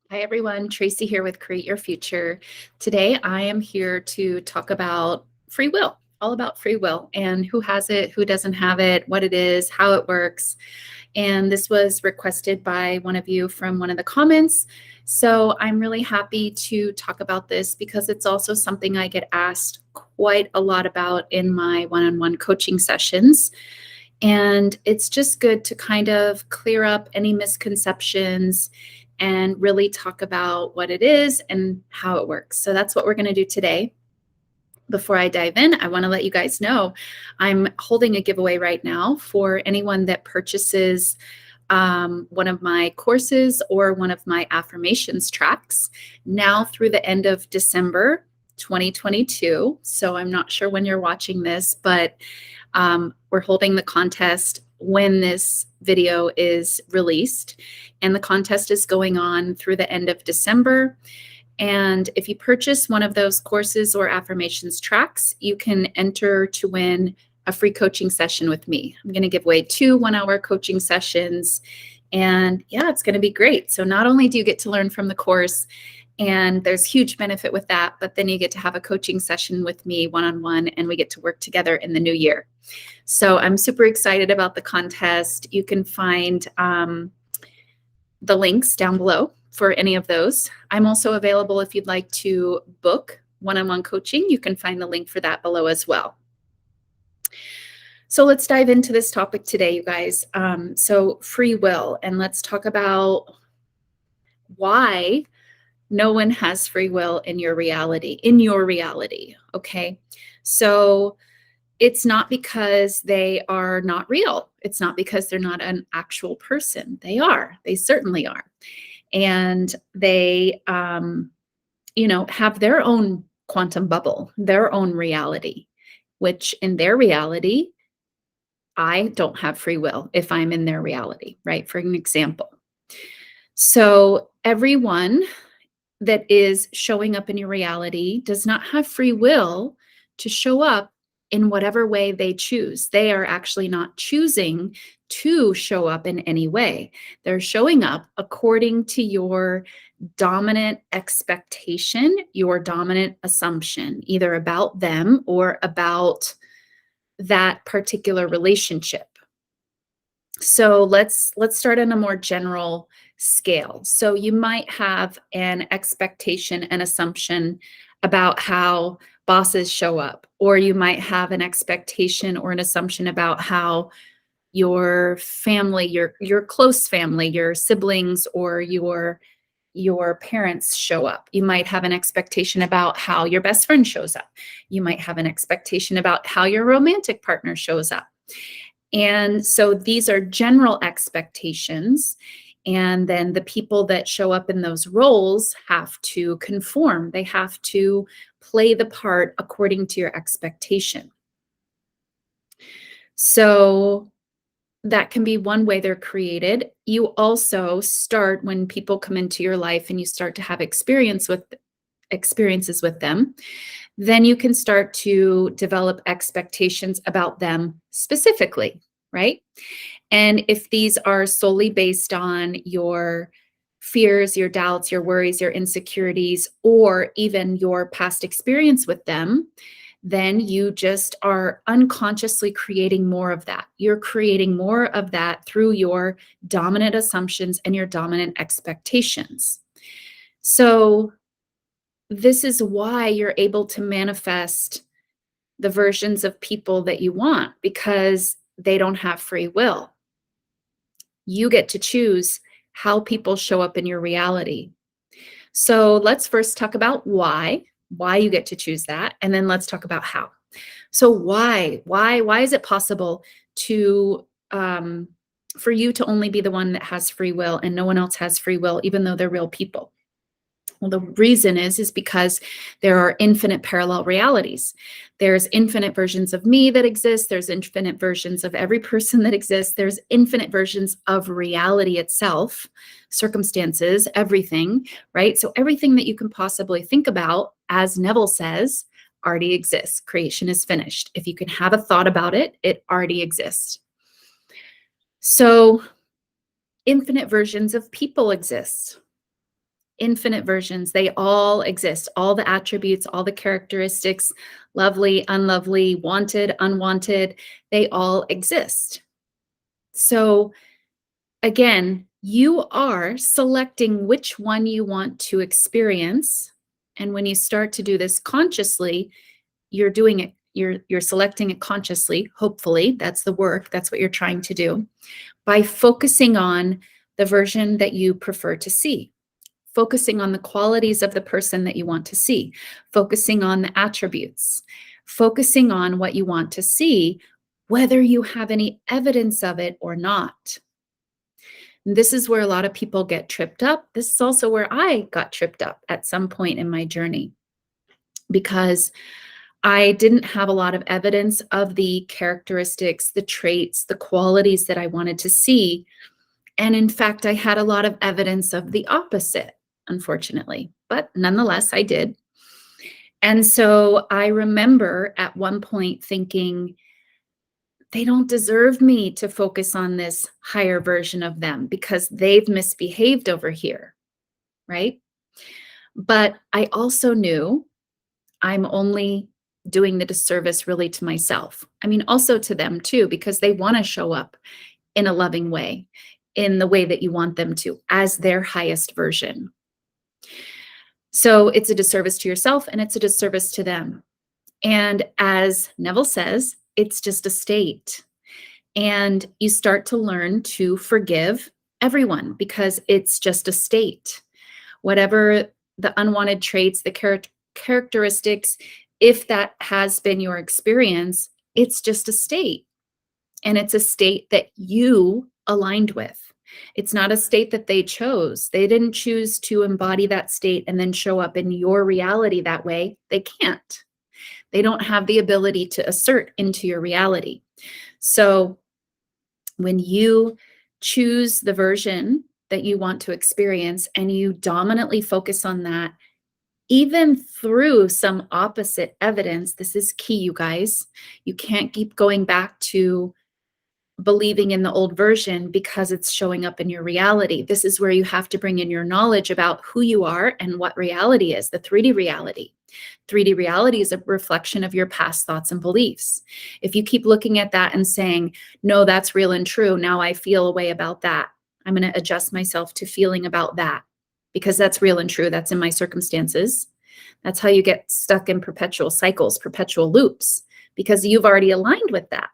Hi everyone, Traci here with Create Your Future. Today I am here to talk about free will, all about free will and who has it, who doesn't have it, what it is, how it works. And this was requested by one of you from one of the comments. So I'm really happy to talk about this because it's also something I get asked quite a lot about in my one-on-one coaching sessions. And it's just good to kind of clear up any misconceptions and really talk about what it is and how it works. So that's what we're going to do today. Before I dive in, I want to let you guys know I'm holding a giveaway right now for anyone that purchases one of my courses or one of my affirmations tracks now through the end of December 2022. So I'm not sure when you're watching this, but we're holding the contest when this video is released, and the contest is going on through the end of December. And if you purchase one of those courses or affirmations tracks, you can enter to win a free coaching session with me. I'm going to give away 2 one-hour coaching sessions, and yeah, it's going to be great. So not only do you get to learn from the course, and there's huge benefit with that, but then you get to have a coaching session with me one-on-one, and we get to work together in the new year. So I'm super excited about the contest. You can find the links down below for any of those. I'm also available if you'd like to book one-on-one coaching. You can find the link for that below as well. So let's dive into this topic today, you guys. So free will, and let's talk about why no one has free will in your reality, okay? So it's not because they are not real. It's not because they're not an actual person. They are. They certainly are. And they, have their own quantum bubble, their own reality, which in their reality, I don't have free will if I'm in their reality, right? For an example. So everyone that is showing up in your reality does not have free will to show up in whatever way they choose. They are actually not choosing to show up in any way. They're showing up according to your dominant expectation, your dominant assumption, either about them or about that particular relationship. So let's start on a more general scale. So you might have an expectation and assumption about how bosses show up, or you might have an expectation or an assumption about how your family, your close family, your siblings, or your parents show up. You might have an expectation about how your best friend shows up. You might have an expectation about how your romantic partner shows up. And so these are general expectations. And then the people that show up in those roles have to conform. They have to play the part according to your expectation. So that can be one way they're created. You also start, when people come into your life and you start to have experiences with them, then you can start to develop expectations about them specifically, right? And if these are solely based on your fears, your doubts, your worries, your insecurities, or even your past experience with them, then you just are unconsciously creating more of that. You're creating more of that through your dominant assumptions and your dominant expectations. So this is why you're able to manifest the versions of people that you want, because they don't have free will. You get to choose how people show up in your reality. So let's first talk about why you get to choose that, and then let's talk about how. So why is it possible to for you to only be the one that has free will and no one else has free will, even though they're real people? Well, the reason is because there are infinite parallel realities. There's infinite versions of me that exist. There's infinite versions of every person that exists. There's infinite versions of reality itself, circumstances, everything, right? So everything that you can possibly think about, as Neville says, already exists. Creation is finished. If you can have a thought about it, it already exists. So infinite versions of people exist. infinite versions. They all exist. All the attributes, all the characteristics, lovely, unlovely, wanted, unwanted, they all exist. So again, you are selecting which one you want to experience. And when you start to do this consciously, you're doing it, you're selecting it consciously, hopefully. That's the work, that's what you're trying to do, by focusing on the version that you prefer to see, focusing on the qualities of the person that you want to see, focusing on the attributes, focusing on what you want to see, whether you have any evidence of it or not. And this is where a lot of people get tripped up. This is also where I got tripped up at some point in my journey, because I didn't have a lot of evidence of the characteristics, the traits, the qualities that I wanted to see. And in fact, I had a lot of evidence of the opposite, unfortunately, but nonetheless, I did. And so I remember at one point thinking, they don't deserve me to focus on this higher version of them because they've misbehaved over here, right? But I also knew I'm only doing the disservice really to myself. I mean, also to them too, because they want to show up in a loving way, in the way that you want them to, as their highest version. So it's a disservice to yourself and it's a disservice to them. And as Neville says, it's just a state. And you start to learn to forgive everyone because it's just a state. Whatever the unwanted traits, the characteristics, if that has been your experience, it's just a state. And it's a state that you aligned with. It's not a state that they chose. They didn't choose to embody that state and then show up in your reality that way. They can't. They don't have the ability to assert into your reality. So when you choose the version that you want to experience and you dominantly focus on that, even through some opposite evidence, this is key, you guys. You can't keep going back to believing in the old version because it's showing up in your reality. This is where you have to bring in your knowledge about who you are and what reality is, the 3D reality. 3D reality is a reflection of your past thoughts and beliefs. If you keep looking at that and saying, no, that's real and true, now I feel a way about that, I'm going to adjust myself to feeling about that because that's real and true. That's in my circumstances. That's how you get stuck in perpetual cycles, perpetual loops, because you've already aligned with that.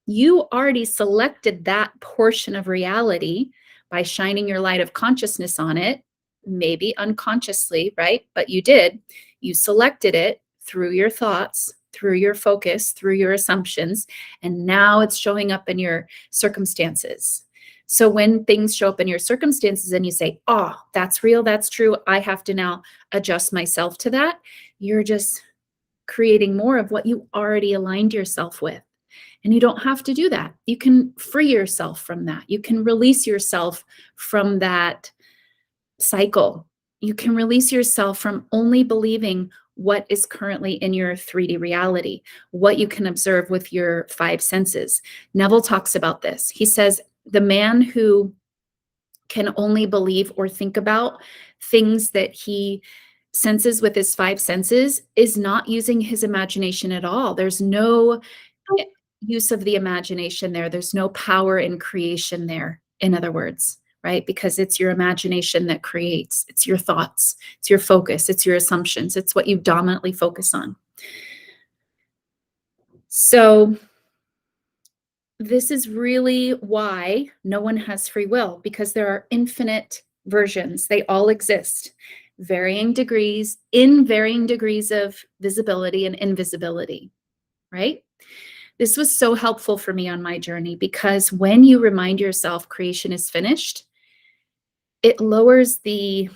You already selected that portion of reality by shining your light of consciousness on it, maybe unconsciously, right? But you did. You selected it through your thoughts, through your focus, through your assumptions, and now it's showing up in your circumstances. So when things show up in your circumstances and you say, oh, that's real, that's true, I have to now adjust myself to that, you're just creating more of what you already aligned yourself with. And you don't have to do that. You can free yourself from that. You can release yourself from that cycle. You can release yourself from only believing what is currently in your 3D reality, what you can observe with your 5 senses. Neville talks about this. He says, the man who can only believe or think about things that he senses with his 5 senses is not using his imagination at all. There's no use of the imagination there. There's no power in creation there, in other words, right? Because it's your imagination that creates. It's your thoughts. It's your focus. It's your assumptions. It's what you dominantly focus on. So this is really why no one has free will, because there are infinite versions. They all exist, varying degrees, in varying degrees of visibility and invisibility, right? This was so helpful for me on my journey because when you remind yourself creation is finished, it lowers the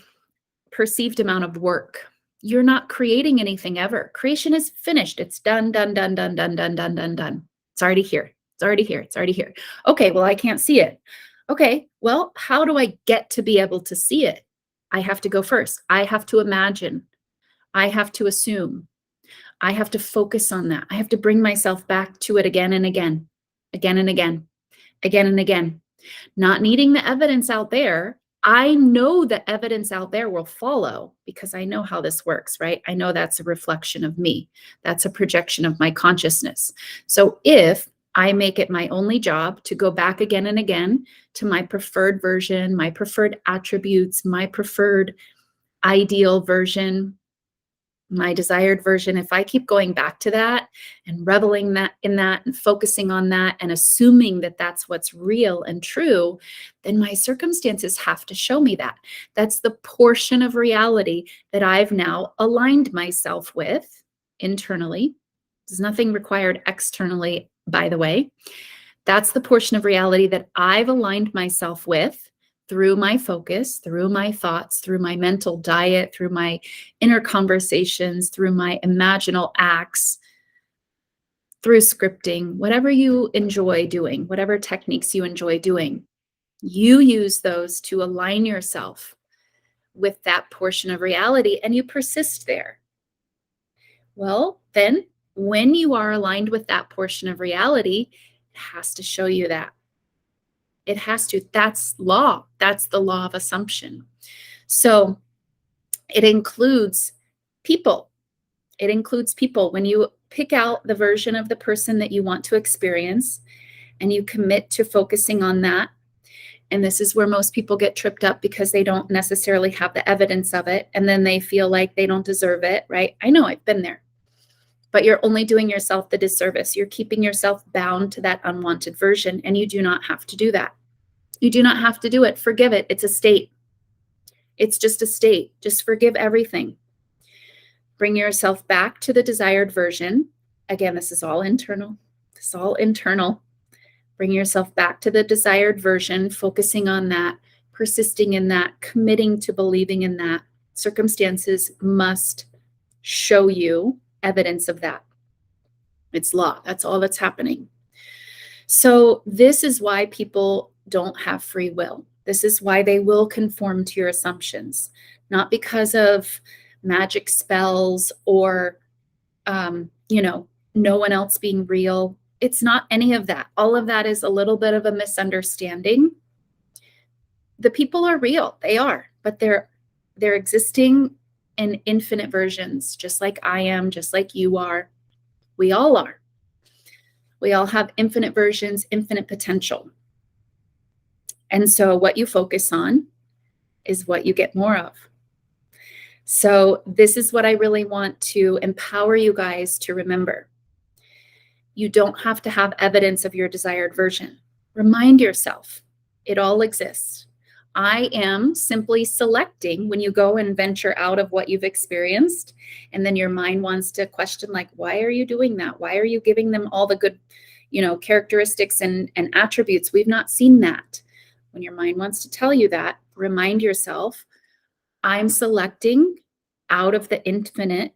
perceived amount of work. You're not creating anything ever. Creation is finished. It's done, done, done, done, done, done, done, done, done. It's already here. It's already here. It's already here. Okay, well, I can't see it. Okay, well, how do I get to be able to see it? I have to go first. I have to imagine. I have to assume. I have to focus on that. I have to bring myself back to it again and again, again and again, again and again. Not needing the evidence out there, I know the evidence out there will follow because I know how this works, right? I know that's a reflection of me. That's a projection of my consciousness. So if I make it my only job to go back again and again to my preferred version, my preferred attributes, my preferred ideal version, my desired version, if I keep going back to that and reveling in that and focusing on that and assuming that that's what's real and true, then my circumstances have to show me that. That's the portion of reality that I've now aligned myself with internally. There's nothing required externally, by the way. That's the portion of reality that I've aligned myself with through my focus, through my thoughts, through my mental diet, through my inner conversations, through my imaginal acts, through scripting, whatever you enjoy doing, whatever techniques you enjoy doing, you use those to align yourself with that portion of reality and you persist there. Well, then when you are aligned with that portion of reality, it has to show you that. It has to. That's law. That's the law of assumption. So it includes people. It includes people. When you pick out the version of the person that you want to experience and you commit to focusing on that, and this is where most people get tripped up because they don't necessarily have the evidence of it, and then they feel like they don't deserve it, right? I know, I've been there. But you're only doing yourself the disservice. You're keeping yourself bound to that unwanted version, and you do not have to do that. You do not have to do it. Forgive it. It's a state. It's just a state. Just forgive everything. Bring yourself back to the desired version. Again, this is all internal. This is all internal. Bring yourself back to the desired version, focusing on that, persisting in that, committing to believing in that. Circumstances must show you evidence of that. It's law. That's all that's happening. So this is why people don't have free will. This is why they will conform to your assumptions, not because of magic spells or, no one else being real. It's not any of that. All of that is a little bit of a misunderstanding. The people are real. They are, but they're existing in infinite versions, just like I am, just like you are. We all are. We all have infinite versions, infinite potential. And so what you focus on is what you get more of. So this is what I really want to empower you guys to remember. You don't have to have evidence of your desired version. Remind yourself, it all exists. I am simply selecting when you go and venture out of what you've experienced, and then your mind wants to question, like, why are you doing that? Why are you giving them all the good, characteristics and attributes? We've not seen that. When your mind wants to tell you that, remind yourself, I'm selecting out of the infinite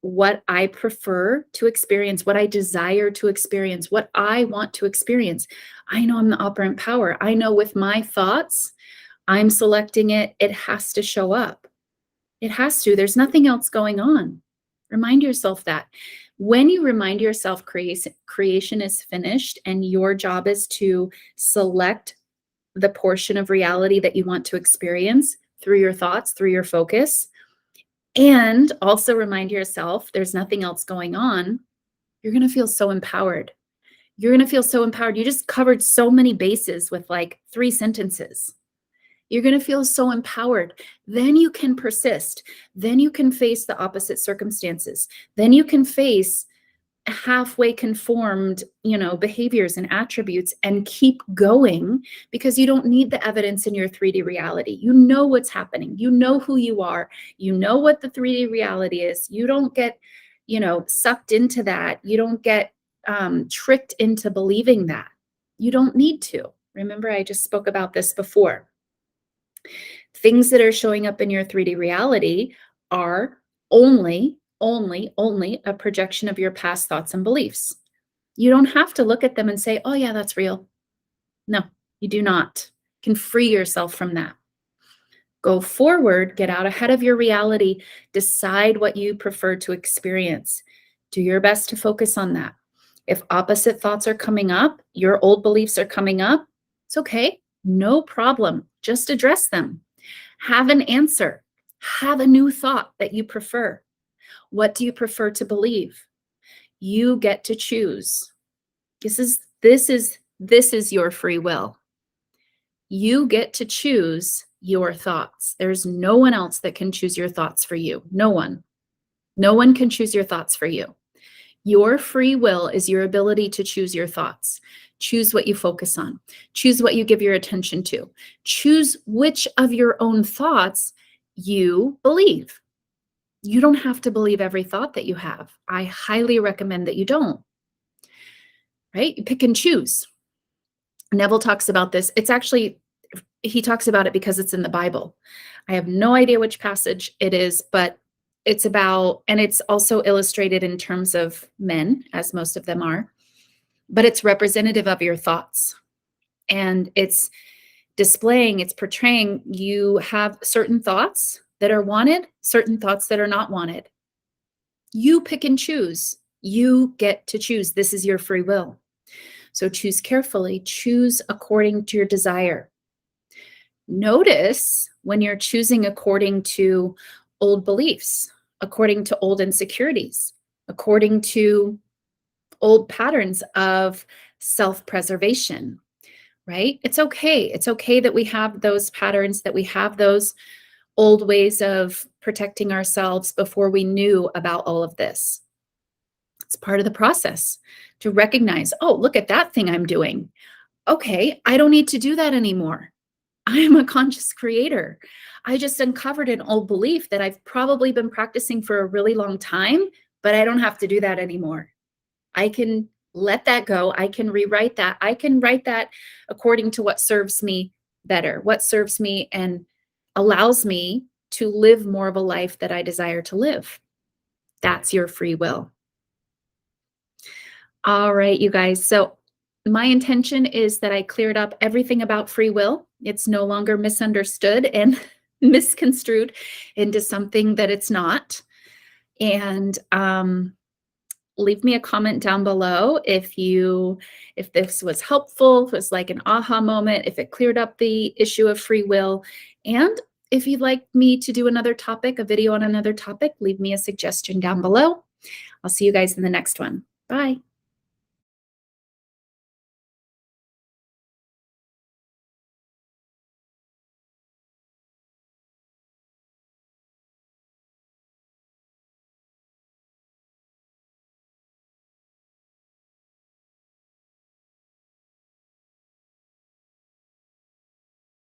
what I prefer to experience, what I desire to experience, what I want to experience. I know I'm the operant power. I know with my thoughts, I'm selecting it. It has to show up. It has to. There's nothing else going on. Remind yourself that. When you remind yourself creation is finished and your job is to select the portion of reality that you want to experience through your thoughts, through your focus, and also remind yourself there's nothing else going on, you're going to feel so empowered. You're going to feel so empowered. You just covered so many bases with like 3 sentences. You're going to feel so empowered. Then you can persist. Then you can face the opposite circumstances. Then you can face halfway conformed, behaviors and attributes and keep going because you don't need the evidence in your 3D reality. You know what's happening. You know who you are. You know what the 3D reality is. You don't get, sucked into that. You don't get tricked into believing that. You don't need to. Remember, I just spoke about this before. Things that are showing up in your 3D reality are only a projection of your past thoughts and beliefs. You don't have to look at them and say, oh yeah, that's real. No, you do not. You can free yourself from that. Go forward, get out ahead of your reality, decide what you prefer to experience. Do your best to focus on that. If opposite thoughts are coming up, your old beliefs are coming up, it's okay. No problem. Just address them. Have an answer. Have a new thought that you prefer. What do you prefer to believe? You get to choose. This is your free will. You get to choose your thoughts. There's no one else that can choose your thoughts for you. No one. No one can choose your thoughts for you. Your free will is your ability to choose your thoughts. Choose what you focus on. Choose what you give your attention to. Choose which of your own thoughts you believe. You don't have to believe every thought that you have. I highly recommend that you don't. Right? You pick and choose. Neville talks about this. He talks about it because it's in the Bible. I have no idea which passage it is, but it's about, and it's also illustrated in terms of men, as most of them are, but it's representative of your thoughts. And it's portraying you have certain thoughts that are wanted, certain thoughts that are not wanted. You pick and choose. You get to choose. This is your free will. So choose carefully. Choose according to your desire. Notice when you're choosing according to old beliefs, according to old insecurities, according to old patterns of self-preservation, right? It's okay. It's okay that we have those patterns, that we have those old ways of protecting ourselves before we knew about all of this. It's part of the process to recognize, oh, look at that thing I'm doing. Okay, I don't need to do that anymore. I'm a conscious creator. I just uncovered an old belief that I've probably been practicing for a really long time, but I don't have to do that anymore. I can let that go. I can rewrite that. I can write that according to what serves me better, what serves me and allows me to live more of a life that I desire to live. That's your free will. All right, you guys. So my intention is that I cleared up everything about free will. It's no longer misunderstood and misconstrued into something that it's not. And leave me a comment down below if this was helpful, if it was like an aha moment, if it cleared up the issue of free will. And if you'd like me to do another topic, a video on another topic, leave me a suggestion down below. I'll see you guys in the next one. Bye.